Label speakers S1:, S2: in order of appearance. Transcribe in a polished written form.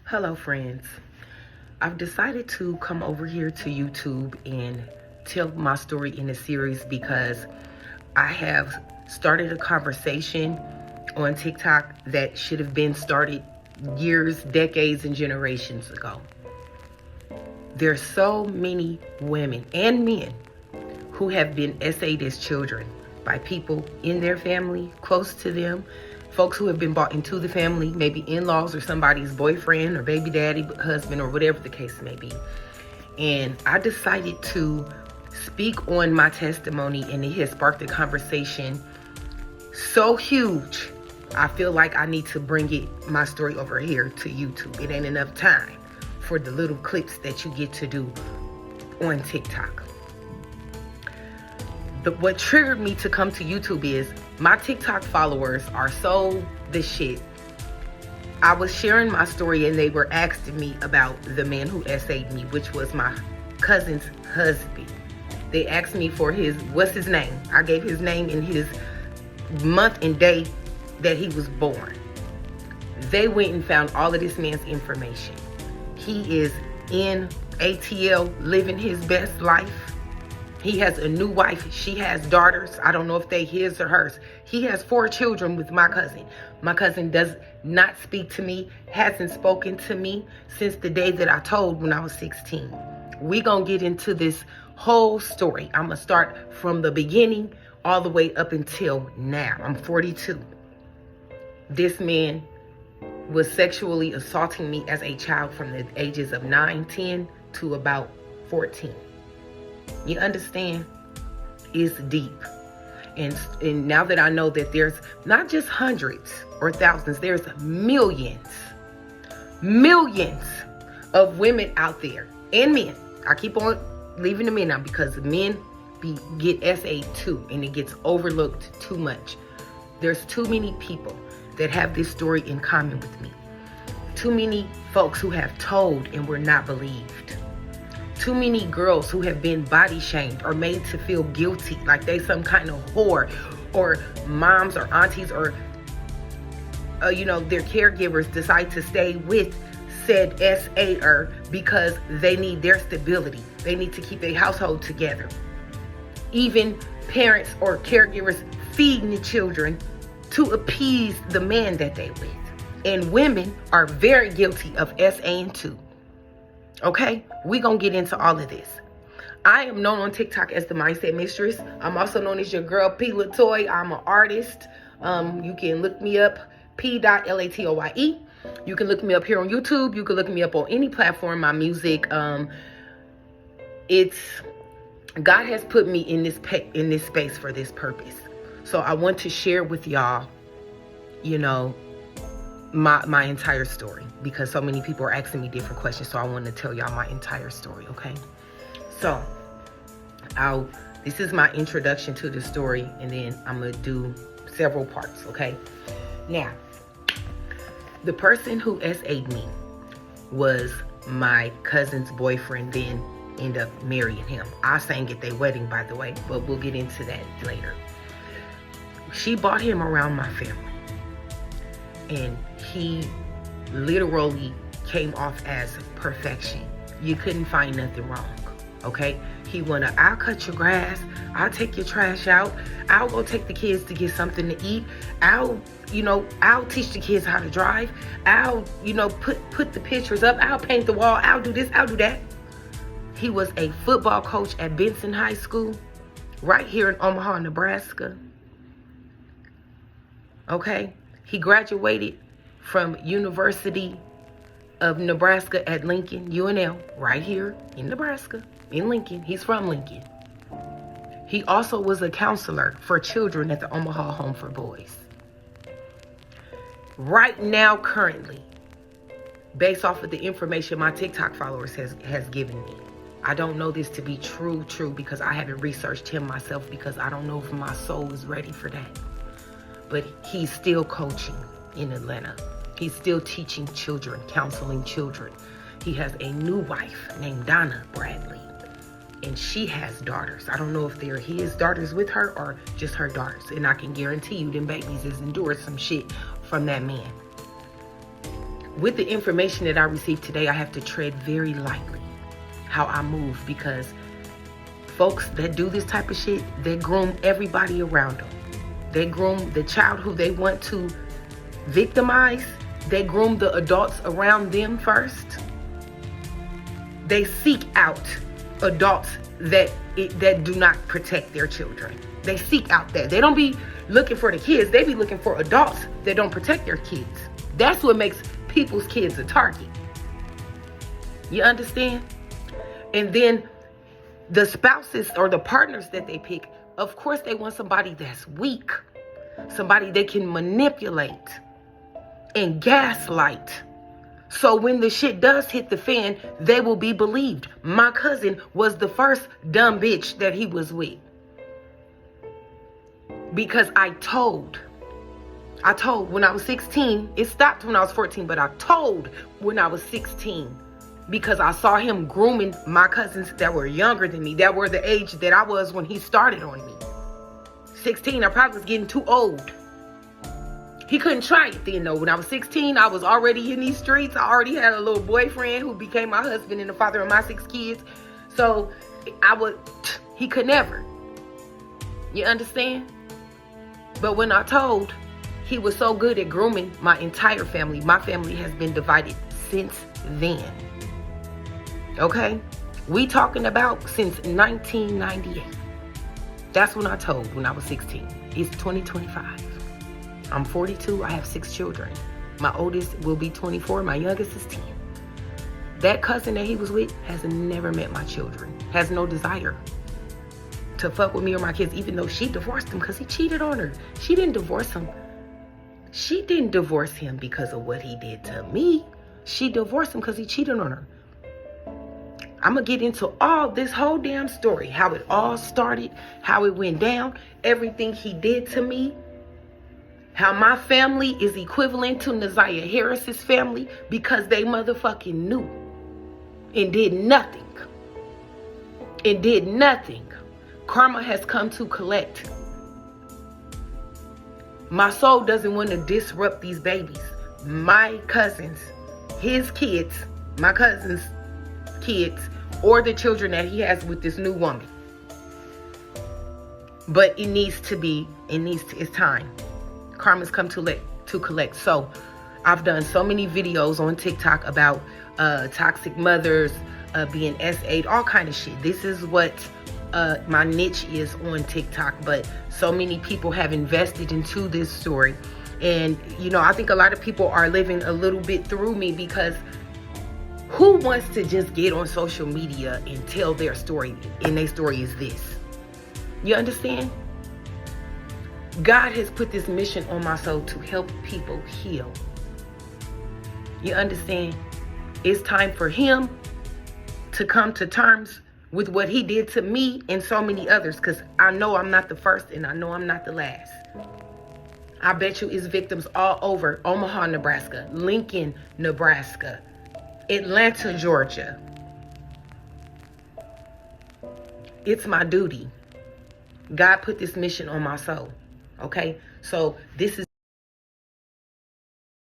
S1: Hello friends. I've decided to come over here to YouTube and tell my story in a series because I have started a conversation on TikTok that should have been started years, decades, and generations ago. There's so many women and men who have been SA'd as children by people in their family, close to them, folks who have been brought into the family, maybe in-laws or somebody's boyfriend or baby daddy, husband, or whatever the case may be. And I decided to speak on my testimony, and it has sparked a conversation so huge. I feel like I need to bring my story over here to YouTube. It ain't enough time for the little clips that you get to do on TikTok. But what triggered me to come to YouTube is my TikTok followers are so the shit. I was sharing my story and they were asking me about the man who SA'd me, which was my cousin's husband. They asked me for what's his name? I gave his name and his month and day that he was born. They went and found all of this man's information. He is in ATL living his best life. He has a new wife. She has daughters. I don't know if they his or hers. He has 4 children with my cousin. My cousin does not speak to me, hasn't spoken to me since the day that I told when I was 16. We gonna get into this whole story. I'm gonna start from the beginning all the way up until now. I'm 42. This man was sexually assaulting me as a child from the ages of 9, 10 to about 14. You understand? It's deep. And now that I know that there's not just hundreds or thousands, there's millions of women out there and men. I keep on leaving the men out because men get SA too, and it gets overlooked too much. There's too many people that have this story in common with me. Too many folks who have told and were not believed. Too many girls who have been body shamed or made to feel guilty, like they some kind of whore, or moms or aunties or their caregivers decide to stay with said SA'er because they need their stability. They need to keep their household together. Even parents or caregivers feeding the children to appease the man that they with. And women are very guilty of SAing too. Okay, we gonna get into all of this. I am known on TikTok as the Mindset Mistress. I'm also known as your girl P. Latoy. I'm an artist. You can look me up, P.Latoye. You can look me up here on YouTube. You can look me up on any platform. My music, God has put me in this space for this purpose. So I want to share with y'all, my entire story, because so many people are asking me different questions. So I want to tell y'all my entire story, okay? So this is my introduction to the story, and then I'm gonna do several parts, okay? Now, the person who SA'd me was my cousin's boyfriend, then ended up marrying him. I sang at their wedding, by the way, but we'll get into that later. She brought him around my family, and he literally came off as perfection. You couldn't find nothing wrong, okay? He wanted, I'll cut your grass, I'll take your trash out, I'll go take the kids to get something to eat, I'll teach the kids how to drive, I'll, put the pictures up, I'll paint the wall, I'll do this, I'll do that. He was a football coach at Benson High School, right here in Omaha, Nebraska. Okay? He graduated from University of Nebraska at Lincoln, UNL, right here in Nebraska, in Lincoln. He's from Lincoln. He also was a counselor for children at the Omaha Home for Boys. Right now, currently, based off of the information my TikTok followers has given me, I don't know this to be true because I haven't researched him myself, because I don't know if my soul is ready for that. But he's still coaching in Atlanta. He's still teaching children, counseling children. He has a new wife named Donna Bradley, and she has daughters. I don't know if they're his daughters with her or just her daughters. And I can guarantee you them babies has endured some shit from that man. with the information that I received today, I have to tread very lightly how I move, because folks that do this type of shit, they groom everybody around them. They groom the child who they want to victimize. They groom the adults around them first. They seek out adults that do not protect their children. They seek out that. They don't be looking for the kids. They be looking for adults that don't protect their kids. That's what makes people's kids a target. You understand? And then the spouses or the partners that they pick, of course they want somebody that's weak. Somebody they can manipulate and gaslight. So when the shit does hit the fan, they will be believed. My cousin was the first dumb bitch that he was with. Because I told when I was 16. It stopped when I was 14, but I told when I was 16. Because I saw him grooming my cousins that were younger than me, that were the age that I was when he started on me. 16, I probably was getting too old. He couldn't try it then though. When I was 16, I was already in these streets. I already had a little boyfriend who became my husband and the father of my 6 kids. So he could never. You understand? But when I told, he was so good at grooming my entire family. My family has been divided since then. Okay? We talking about since 1998. That's when I told, when I was 16. It's 2025. I'm 42. I have 6 children. My oldest will be 24. My youngest is 10. That cousin that he was with has never met my children. Has no desire to fuck with me or my kids, even though she divorced him because he cheated on her. She didn't divorce him. She didn't divorce him because of what he did to me. She divorced him because he cheated on her. I'm going to get into all this whole damn story. How it all started. How it went down. Everything he did to me. How my family is equivalent to Naziah Harris's family because they motherfucking knew and did nothing. And did nothing. Karma has come to collect. My soul doesn't want to disrupt these babies. My cousins, his kids, my cousin's kids, or the children that he has with this new woman. But it's time. Karma's come to collect. So I've done so many videos on TikTok about toxic mothers, being S8, all kind of shit. This is what my niche is on TikTok, but so many people have invested into this story. And I think a lot of people are living a little bit through me, because who wants to just get on social media and tell their story, and their story is this? You understand? God has put this mission on my soul to help people heal. You understand? It's time for him to come to terms with what he did to me and so many others, because I know I'm not the first and I know I'm not the last. I bet you it's victims all over Omaha, Nebraska, Lincoln, Nebraska, Atlanta, Georgia. It's my duty. God put this mission on my soul. Okay? So this is